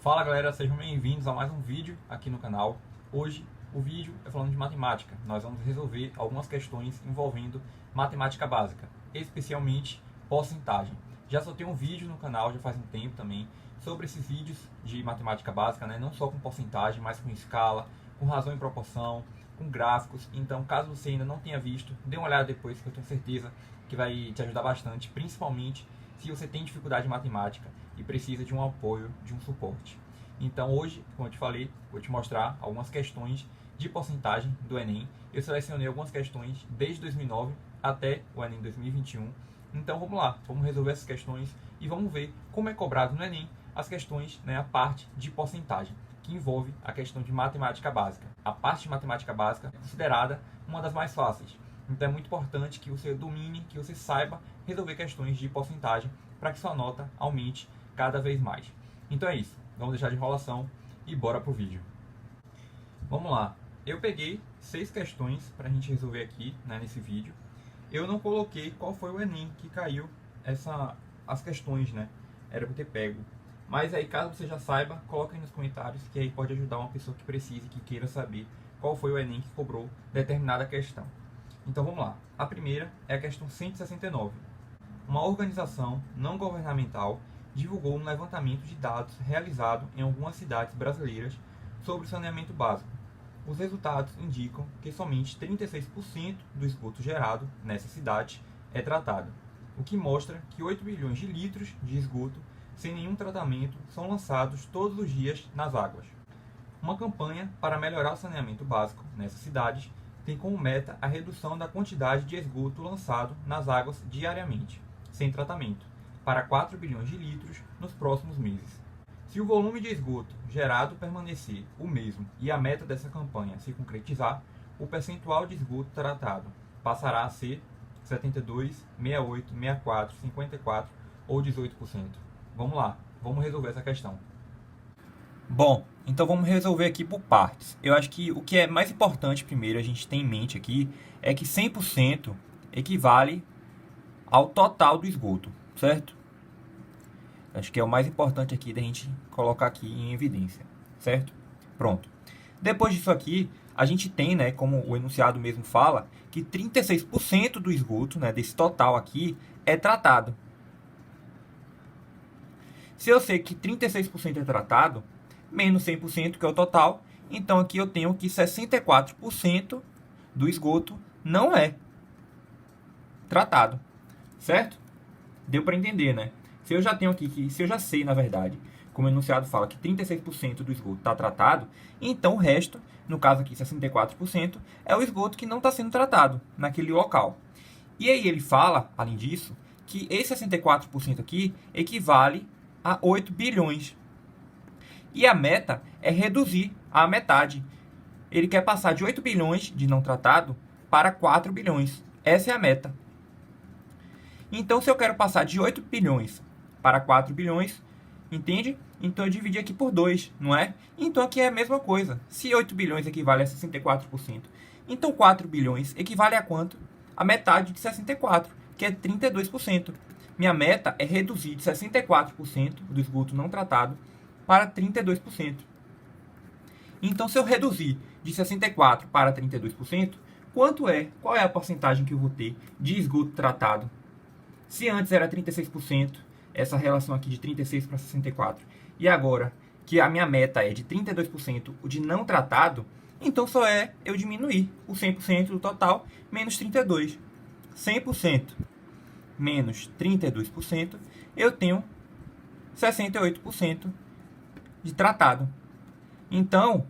Fala galera, sejam bem-vindos a mais um vídeo aqui no canal. Hoje o vídeo é falando de matemática. Nós vamos resolver algumas questões envolvendo matemática básica, especialmente porcentagem. Já soltei um vídeo no canal já faz um tempo também sobre esses vídeos de matemática básica, né? Não só com porcentagem, mas com escala, com razão e proporção, com gráficos. Então, caso você ainda não tenha visto, dê uma olhada depois, que eu tenho certeza que vai te ajudar bastante, principalmente se você tem dificuldade em matemática e precisa de um apoio, de um suporte. Então hoje, como eu te falei, vou te mostrar algumas questões de porcentagem do Enem. Eu selecionei algumas questões desde 2009 até o Enem 2021. Então vamos lá, vamos resolver essas questões e vamos ver como é cobrado no Enem as questões, né, a parte de porcentagem, que envolve a questão de matemática básica. A parte de matemática básica é considerada uma das mais fáceis. Então é muito importante que você domine, que você saiba resolver questões de porcentagem para que sua nota aumente cada vez mais. Então é isso, vamos deixar de enrolação e bora pro vídeo. Vamos lá, eu peguei 6 questões para a gente resolver aqui, né, nesse vídeo. Eu não coloquei qual foi o Enem que caiu as questões, né? Era para ter pego. Mas aí, caso você já saiba, coloca aí nos comentários, que aí pode ajudar uma pessoa que precise, que queira saber qual foi o Enem que cobrou determinada questão. Então vamos lá. A primeira é a questão 169. Uma organização não governamental divulgou um levantamento de dados realizado em algumas cidades brasileiras sobre o saneamento básico. Os resultados indicam que somente 36% do esgoto gerado nessa cidade é tratado, o que mostra que 8 bilhões de litros de esgoto sem nenhum tratamento são lançados todos os dias nas águas. Uma campanha para melhorar o saneamento básico nessas cidades tem como meta a redução da quantidade de esgoto lançado nas águas diariamente, sem tratamento, para 4 bilhões de litros nos próximos meses. Se o volume de esgoto gerado permanecer o mesmo e a meta dessa campanha se concretizar, o percentual de esgoto tratado passará a ser 72, 68, 64, 54 ou 18%. Vamos lá, vamos resolver essa questão. Bom, então vamos resolver aqui por partes. Eu acho que o que é mais importante primeiro a gente ter em mente aqui é que 100% equivale ao total do esgoto, certo? Acho que é o mais importante aqui da gente colocar aqui em evidência, certo? Pronto. Depois disso aqui, a gente tem, né, como o enunciado mesmo fala, que 36% do esgoto, né, desse total aqui, é tratado. Se eu sei que 36% é tratado, menos 100%, que é o total, então aqui eu tenho que 64% do esgoto não é tratado, certo? Deu para entender, né? Se eu já tenho aqui, se eu já sei, na verdade, como o enunciado fala que 36% do esgoto está tratado, então o resto, no caso aqui 64%, é o esgoto que não está sendo tratado naquele local. E aí ele fala, além disso, que esse 64% aqui equivale a 8 bilhões. E a meta é reduzir a metade. Ele quer passar de 8 bilhões de não tratado para 4 bilhões. Essa é a meta. Então, se eu quero passar de 8 bilhões para 4 bilhões, entende? Então, eu dividi aqui por 2, não é? Então, aqui é a mesma coisa. Se 8 bilhões equivale a 64%, então 4 bilhões equivale a quanto? A metade de 64, que é 32%. Minha meta é reduzir de 64% do esgoto não tratado para 32%. Então, se eu reduzir de 64% para 32%, qual é a porcentagem que eu vou ter de esgoto tratado? Se antes era 36%, essa relação aqui de 36 para 64, e agora que a minha meta é de 32% de não tratado, então só é eu diminuir o 100% do total menos 32. 100% menos 32%, eu tenho 68% de tratado. Então,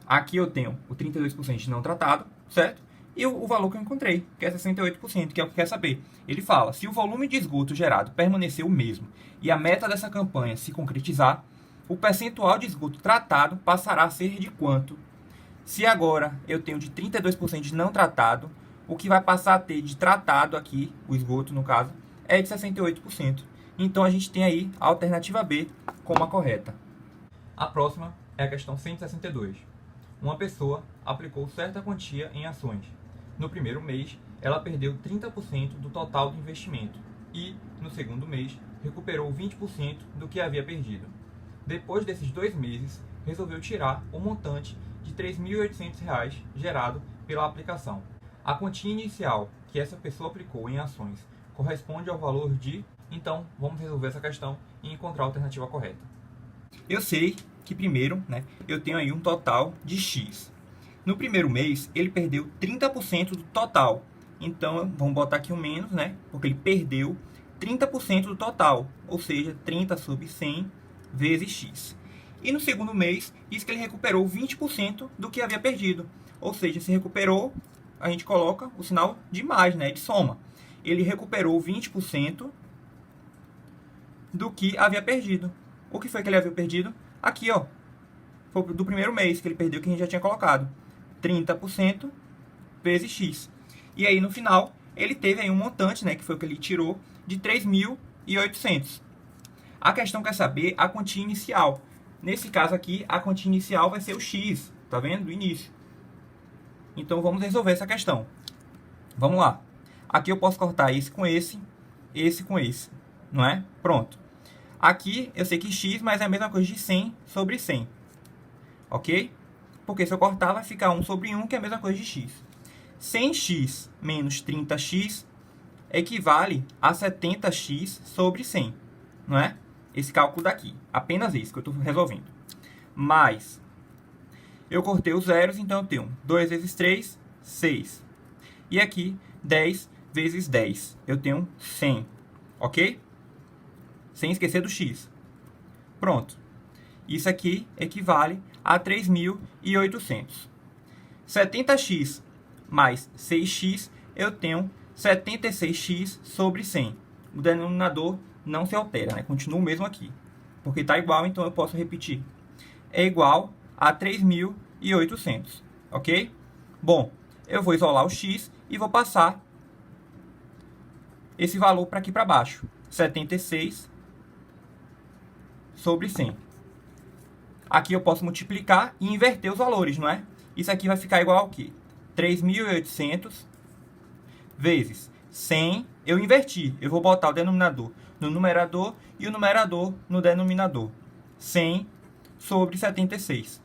aqui eu tenho o 32% de não tratado, certo? E o valor que eu encontrei, que é 68%, que é o que quer saber. Ele fala, se o volume de esgoto gerado permanecer o mesmo e a meta dessa campanha se concretizar, o percentual de esgoto tratado passará a ser de quanto? Se agora eu tenho de 32% de não tratado, o que vai passar a ter de tratado aqui, o esgoto no caso, é de 68%. Então a gente tem aí a alternativa B como a correta. A próxima é a questão 162. Uma pessoa aplicou certa quantia em ações. No primeiro mês, ela perdeu 30% do total do investimento e, no segundo mês, recuperou 20% do que havia perdido. Depois desses 2 meses, resolveu tirar o montante de R$ 3.800 gerado pela aplicação. A quantia inicial que essa pessoa aplicou em ações corresponde ao valor de... Então, vamos resolver essa questão e encontrar a alternativa correta. Eu sei que primeiro, eu tenho aí um total de X. No primeiro mês, ele perdeu 30% do total. Então, vamos botar aqui um menos, porque ele perdeu 30% do total, ou seja, 30 sobre 100 vezes X. E no segundo mês, diz que ele recuperou 20% do que havia perdido. Ou seja, se recuperou, a gente coloca o sinal de mais, de soma. Ele recuperou 20% do que havia perdido. O que foi que ele havia perdido? Aqui, ó, foi do primeiro mês que ele perdeu, que a gente já tinha colocado. 30% vezes X. E aí, no final, ele teve aí um montante, que foi o que ele tirou, de 3.800. A questão quer saber a quantia inicial. Nesse caso aqui, a quantia inicial vai ser o X, tá vendo? Do início. Então, vamos resolver essa questão. Vamos lá. Aqui eu posso cortar esse com esse com esse, não é? Pronto. Aqui, eu sei que X, mas é a mesma coisa de 100 sobre 100. Ok? Porque se eu cortar, vai ficar 1 sobre 1, que é a mesma coisa de X. 100x menos 30x equivale a 70x sobre 100. Não é? Esse cálculo daqui. Apenas esse que eu estou resolvendo. Mais. Eu cortei os zeros, então eu tenho 2 vezes 3, 6. E aqui, 10 vezes 10. Eu tenho 100. Ok? Sem esquecer do x. Pronto. Isso aqui equivale a 3.800. 70x mais 6x, eu tenho 76x sobre 100. O denominador não se altera, continua o mesmo aqui. Porque está igual, então eu posso repetir. É igual a 3.800. Ok? Bom, eu vou isolar o x e vou passar esse valor para aqui para baixo. 76 sobre 100. Aqui eu posso multiplicar e inverter os valores, não é? Isso aqui vai ficar igual ao quê? 3.800 vezes 100. Eu inverti. Eu vou botar o denominador no numerador e o numerador no denominador. 100 sobre 76.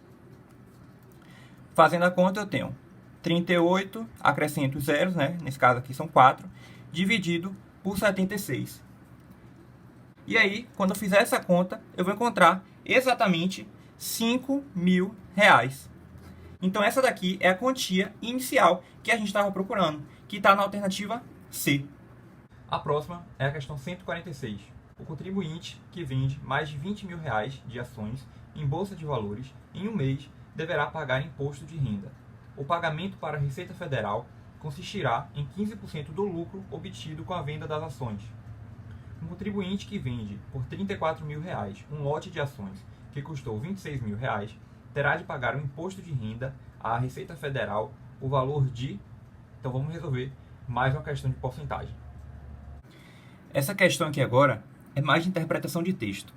Fazendo a conta, eu tenho 38, acrescento os zeros, nesse caso aqui são 4, dividido por 76. E aí, quando eu fizer essa conta, eu vou encontrar exatamente R$5.000. Então, essa daqui é a quantia inicial que a gente estava procurando, que está na alternativa C. A próxima é a questão 146. O contribuinte que vende mais de R$20.000 de ações em bolsa de valores em um mês deverá pagar imposto de renda. O pagamento para a Receita Federal consistirá em 15% do lucro obtido com a venda das ações. Um contribuinte que vende por R$34.000 um lote de ações que custou R$26.000 terá de pagar um imposto de renda à Receita Federal o valor de... Então vamos resolver mais uma questão de porcentagem. Essa questão aqui agora é mais de interpretação de texto.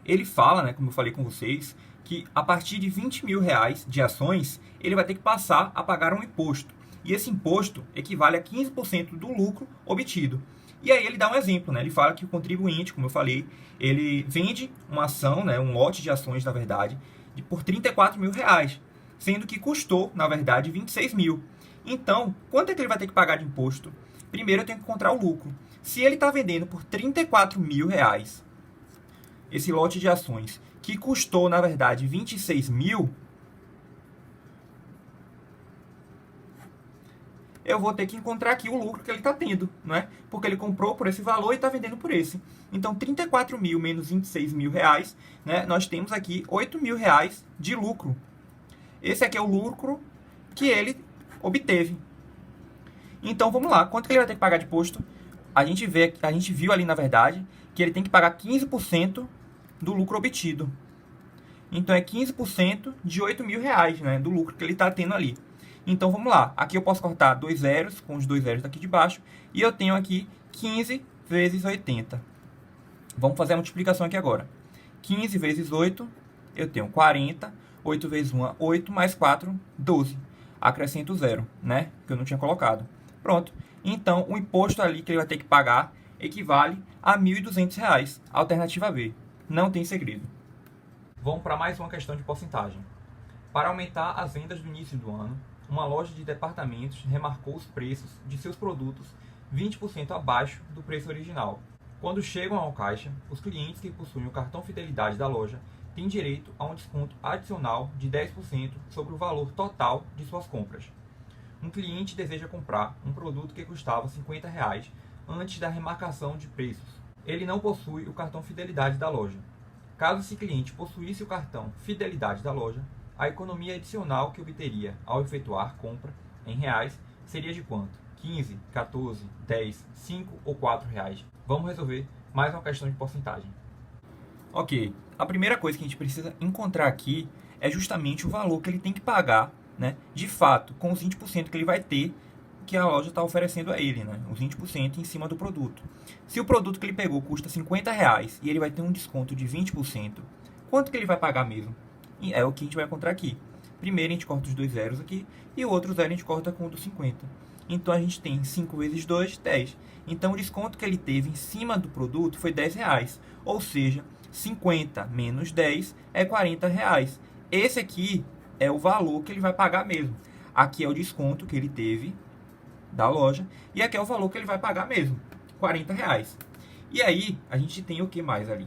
Ele fala, como eu falei com vocês, que a partir de R$20.000 de ações, ele vai ter que passar a pagar um imposto. E esse imposto equivale a 15% do lucro obtido. E aí ele dá um exemplo, Ele fala que o contribuinte, como eu falei, ele vende uma ação, um lote de ações, na verdade, por R$34.000, sendo que custou, na verdade, R$26.000. Então, quanto é que ele vai ter que pagar de imposto? Primeiro eu tenho que encontrar o lucro. Se ele está vendendo por R$34.000 esse lote de ações, que custou, na verdade, R$26.000, eu vou ter que encontrar aqui o lucro que ele está tendo, Porque ele comprou por esse valor e está vendendo por esse. Então, R$34.000 menos R$26.000, nós temos aqui R$8.000 de lucro. Esse aqui é o lucro que ele obteve. Então, vamos lá. Quanto que ele vai ter que pagar de imposto? A gente viu ali, na verdade, que ele tem que pagar 15% do lucro obtido. Então, é 15% de R$8.000, do lucro que ele está tendo ali. Então, vamos lá. Aqui eu posso cortar 2 zeros, com os 2 zeros daqui de baixo. E eu tenho aqui 15 vezes 80. Vamos fazer a multiplicação aqui agora. 15 vezes 8, eu tenho 40. 8 vezes 1, 8, mais 4, 12. Acrescento 0, Que eu não tinha colocado. Pronto. Então, o imposto ali que ele vai ter que pagar equivale a R$ 1.200. Alternativa B. Não tem segredo. Vamos para mais uma questão de porcentagem. Para aumentar as vendas do início do ano, uma loja de departamentos remarcou os preços de seus produtos 20% abaixo do preço original. Quando chegam ao caixa, os clientes que possuem o cartão Fidelidade da loja têm direito a um desconto adicional de 10% sobre o valor total de suas compras. Um cliente deseja comprar um produto que custava R$ 50 antes da remarcação de preços. Ele não possui o cartão Fidelidade da loja. Caso esse cliente possuísse o cartão Fidelidade da loja, a economia adicional que obteria ao efetuar compra em reais seria de quanto? 15, 14, 10, 5 ou 4 reais? Vamos resolver mais uma questão de porcentagem. Ok, a primeira coisa que a gente precisa encontrar aqui é justamente o valor que ele tem que pagar, né, de fato, com os 20% que ele vai ter, que a loja está oferecendo a ele, né, os 20% em cima do produto. Se o produto que ele pegou custa R$ 50 e ele vai ter um desconto de 20%, quanto que ele vai pagar mesmo? E é o que a gente vai encontrar aqui. Primeiro a gente corta os dois zeros aqui e o outro zero a gente corta com o do 50. Então a gente tem 5 vezes 2, 10. Então o desconto que ele teve em cima do produto foi R$10. Ou seja, 50 menos 10 é R$40. Esse aqui é o valor que ele vai pagar mesmo. Aqui é o desconto que ele teve da loja e aqui é o valor que ele vai pagar mesmo, R$40. E aí a gente tem o que mais ali?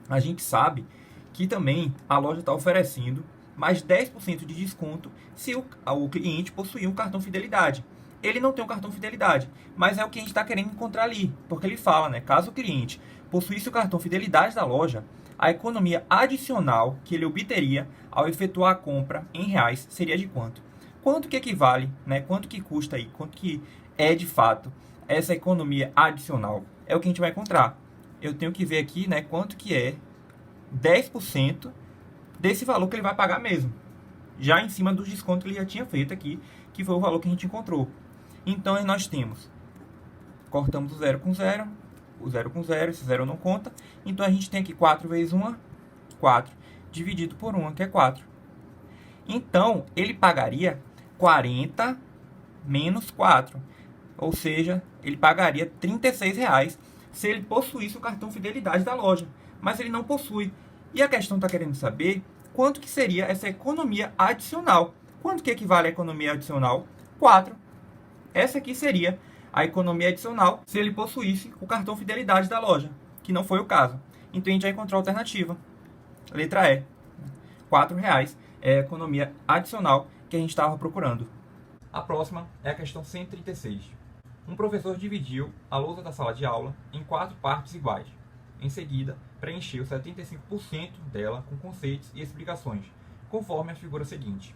A gente sabe que também a loja está oferecendo mais 10% de desconto se o cliente possuir um cartão Fidelidade. Ele não tem um cartão Fidelidade, mas é o que a gente está querendo encontrar ali, porque ele fala, né? Caso o cliente possuísse o cartão Fidelidade da loja, a economia adicional que ele obteria ao efetuar a compra em reais seria de quanto? Quanto que equivale, né? Quanto que custa aí? Quanto que é de fato essa economia adicional? É o que a gente vai encontrar. Eu tenho que ver aqui, né? Quanto que é 10% desse valor que ele vai pagar mesmo, já em cima do desconto que ele já tinha feito aqui, que foi o valor que a gente encontrou. Então nós temos, cortamos o zero com zero, esse zero não conta, então a gente tem aqui 4 vezes 1, 4, dividido por 1, que é 4. Então ele pagaria 40 menos 4, ou seja, ele pagaria R$ 36 se ele possuísse o cartão Fidelidade da loja, mas ele não possui. E a questão está querendo saber quanto que seria essa economia adicional. Quanto que equivale a economia adicional? 4. Essa aqui seria a economia adicional se ele possuísse o cartão Fidelidade da loja, que não foi o caso. Então a gente vai encontrar a alternativa. Letra E. R$ 4 é a economia adicional que a gente estava procurando. A próxima é a questão 136. Um professor dividiu a lousa da sala de aula em 4 partes iguais. Em seguida, preencheu 75% dela com conceitos e explicações, conforme a figura seguinte.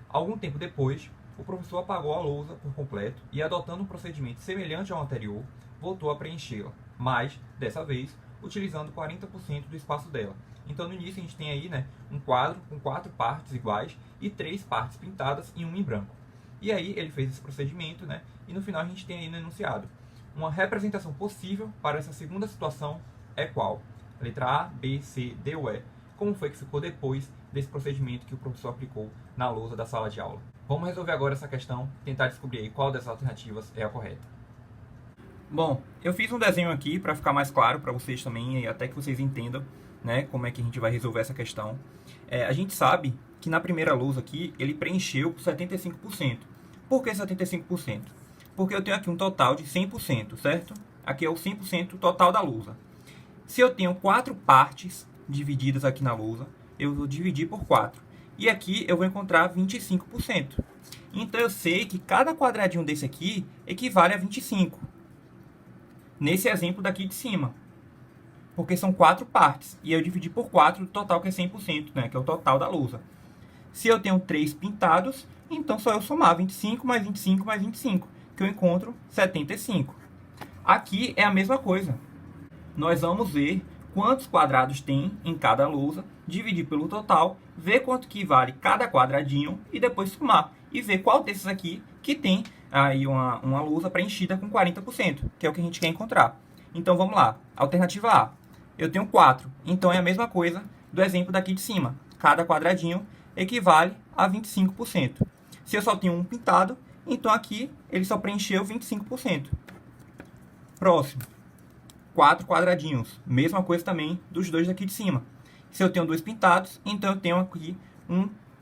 Algum tempo depois, o professor apagou a lousa por completo e, adotando um procedimento semelhante ao anterior, voltou a preenchê-la, mas, dessa vez, utilizando 40% do espaço dela. Então, no início, a gente tem aí, né, um quadro com 4 partes iguais e 3 partes pintadas e 1 em branco. E aí, ele fez esse procedimento, né, e no final a gente tem aí no enunciado. Uma representação possível para essa segunda situação é qual? Letra A, B, C, D ou E. Como foi que ficou depois desse procedimento que o professor aplicou na lousa da sala de aula? Vamos resolver agora essa questão, tentar descobrir aí qual dessas alternativas é a correta. Bom, eu fiz um desenho aqui para ficar mais claro para vocês também, e até que vocês entendam, né, como é que a gente vai resolver essa questão. A gente sabe que na primeira lousa aqui, ele preencheu 75%. Por que 75%? Porque eu tenho aqui um total de 100%, certo? Aqui é o 100% total da lousa. Se eu tenho 4 partes divididas aqui na lousa, eu vou dividir por 4. E aqui eu vou encontrar 25%. Então eu sei que cada quadradinho desse aqui equivale a 25. Nesse exemplo daqui de cima. Porque são 4 partes. E eu dividi por 4 o total, que é 100%, né? Que é o total da lousa. Se eu tenho 3 pintados, então só eu somar 25 mais 25 mais 25, que eu encontro 75. Aqui é a mesma coisa. Nós vamos ver quantos quadrados tem em cada lousa, dividir pelo total, ver quanto que vale cada quadradinho e depois somar. E ver qual desses aqui que tem aí uma lousa preenchida com 40%, que é o que a gente quer encontrar. Então vamos lá. Alternativa A. Eu tenho 4, então é a mesma coisa do exemplo daqui de cima. Cada quadradinho equivale a 25%. Se eu só tenho um pintado, então aqui ele só preencheu 25%. Próximo. 4 quadradinhos. Mesma coisa também dos dois daqui de cima. Se eu tenho 2 pintados, então eu tenho aqui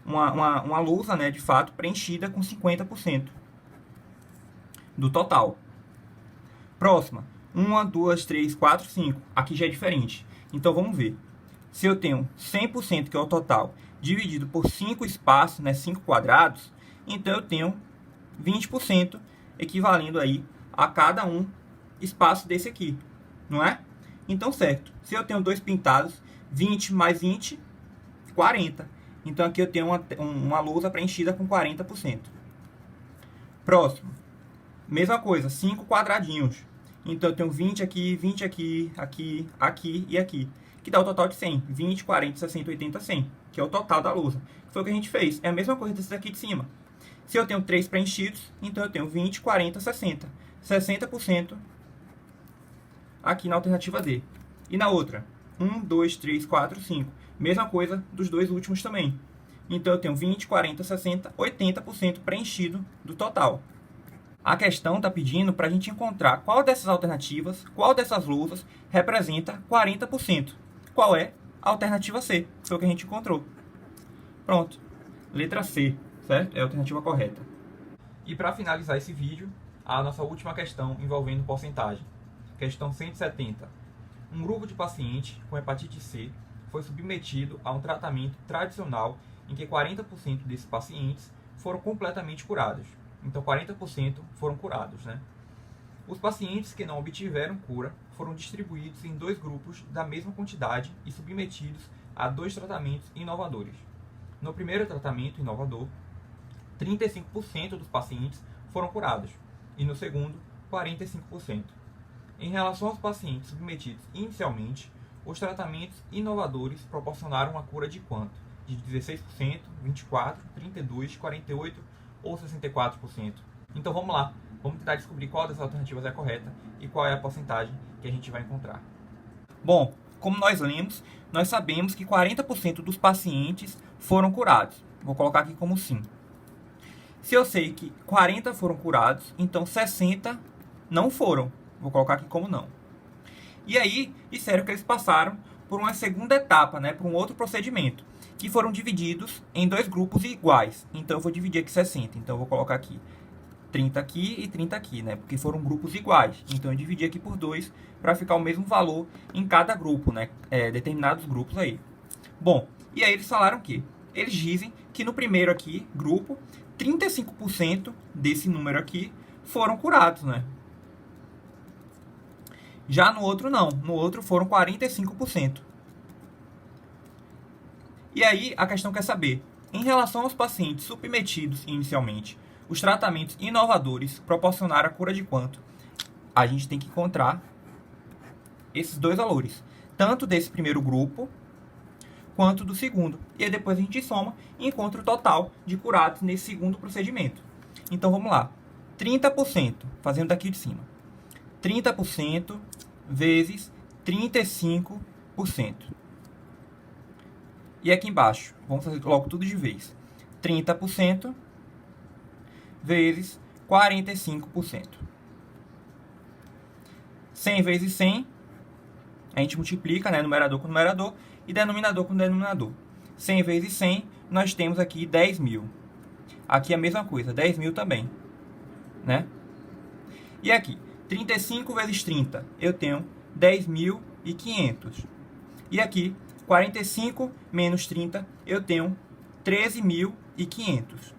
uma lousa, né, de fato, preenchida com 50% do total. Próxima. 1, 2, 3, 4, 5. Aqui já é diferente. Então vamos ver. Se eu tenho 100%, que é o total, dividido por 5 espaços, né, 5 quadrados, então eu tenho 20%, equivalendo aí a cada um espaço desse aqui, não é? Então, certo. Se eu tenho 2 pintados, 20 mais 20, 40. Então, aqui eu tenho uma lousa preenchida com 40%. Próximo. Mesma coisa, 5 quadradinhos. Então, eu tenho 20 aqui, 20 aqui, aqui, aqui e aqui. Que dá o total de 100. 20, 40, 60, 80, 100. Que é o total da lousa. Foi o que a gente fez. É a mesma coisa desse daqui de cima. Se eu tenho 3 preenchidos, então eu tenho 20, 40, 60. 60% aqui na alternativa D. E na outra? 1, 2, 3, 4, 5. Mesma coisa dos dois últimos também. Então eu tenho 20, 40, 60, 80% preenchido do total. A questão está pedindo para a gente encontrar qual dessas alternativas, qual dessas lousas representa 40%. Qual é? A alternativa C. Foi o que a gente encontrou. Pronto. Letra C, certo? É a alternativa correta. E para finalizar esse vídeo, a nossa última questão envolvendo porcentagem. Questão 170. Um grupo de pacientes com hepatite C foi submetido a um tratamento tradicional em que 40% desses pacientes foram completamente curados. Então, 40% foram curados, né? Os pacientes que não obtiveram cura foram distribuídos em 2 grupos da mesma quantidade e submetidos a 2 tratamentos inovadores. No primeiro tratamento inovador, 35% dos pacientes foram curados e no segundo, 45%. Em relação aos pacientes submetidos inicialmente, os tratamentos inovadores proporcionaram uma cura de quanto? De 16%, 24%, 32%, 48% ou 64%. Então vamos lá, vamos tentar descobrir qual das alternativas é a correta e qual é a porcentagem que a gente vai encontrar. Bom, como nós lemos, nós sabemos que 40% dos pacientes foram curados. Vou colocar aqui como sim. Se eu sei que 40 foram curados, então 60 não foram. Vou colocar aqui como não. E aí, disseram que eles passaram por uma segunda etapa, né, por um outro procedimento, que foram divididos em 2 grupos iguais. Então, eu vou dividir aqui 60. Então, eu vou colocar aqui 30 aqui e 30 aqui, né, porque foram grupos iguais. Então, eu dividi aqui por 2 para ficar o mesmo valor em cada grupo, né, determinados grupos aí. Bom, e aí eles falaram que eles dizem que no primeiro aqui, grupo, 35% desse número aqui foram curados, né? Já no outro não, no outro foram 45%. E aí a questão quer saber, em relação aos pacientes submetidos inicialmente, os tratamentos inovadores proporcionaram a cura de quanto? A gente tem que encontrar esses 2 valores, tanto desse primeiro grupo quanto do segundo. E aí depois a gente soma e encontra o total de curados nesse segundo procedimento. Então vamos lá, 30%, fazendo daqui de cima. 30% vezes 35%. E aqui embaixo, vamos fazer logo tudo de vez. 30% vezes 45%. 100 vezes 100, a gente multiplica, né, numerador com numerador e denominador com denominador. 100 vezes 100, nós temos aqui 10.000. Aqui a mesma coisa, 10.000 também, né? E aqui, 35 vezes 30, eu tenho 10.500. E aqui, 45 menos 30, eu tenho 13.500.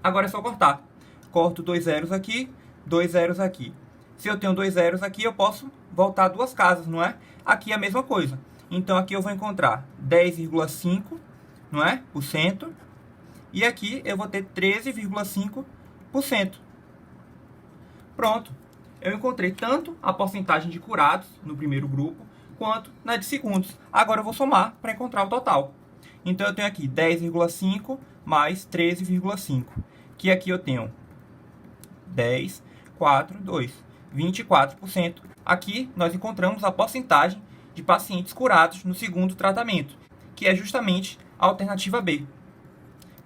Agora é só cortar. Corto 2 zeros aqui, 2 zeros aqui. Se eu tenho 2 zeros aqui, eu posso voltar 2 casas, não é? Aqui é a mesma coisa. Então aqui eu vou encontrar 10,5, não é? Por cento. E aqui eu vou ter 13,5%. Pronto. Eu encontrei tanto a porcentagem de curados no primeiro grupo, quanto na de segundos. Agora eu vou somar para encontrar o total. Então eu tenho aqui 10,5 mais 13,5. Que aqui eu tenho 10, 4, 2. 24%. Aqui nós encontramos a porcentagem de pacientes curados no segundo tratamento, que é justamente a alternativa B.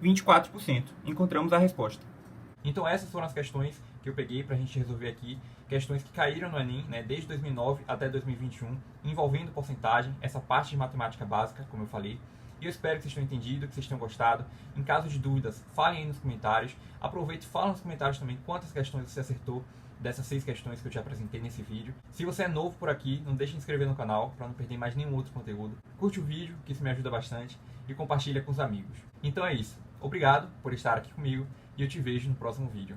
24%. Encontramos a resposta. Então essas foram as questões que eu peguei para a gente resolver aqui. questões que caíram no Enem, né, desde 2009 até 2021, envolvendo porcentagem, essa parte de matemática básica, como eu falei. E eu espero que vocês tenham entendido, que vocês tenham gostado. Em caso de dúvidas, falem aí nos comentários. Aproveite e fala nos comentários também quantas questões você acertou dessas 6 questões que eu te apresentei nesse vídeo. Se você é novo por aqui, não deixe de se inscrever no canal para não perder mais nenhum outro conteúdo. Curte o vídeo, que isso me ajuda bastante, e compartilha com os amigos. Então é isso. Obrigado por estar aqui comigo e eu te vejo no próximo vídeo.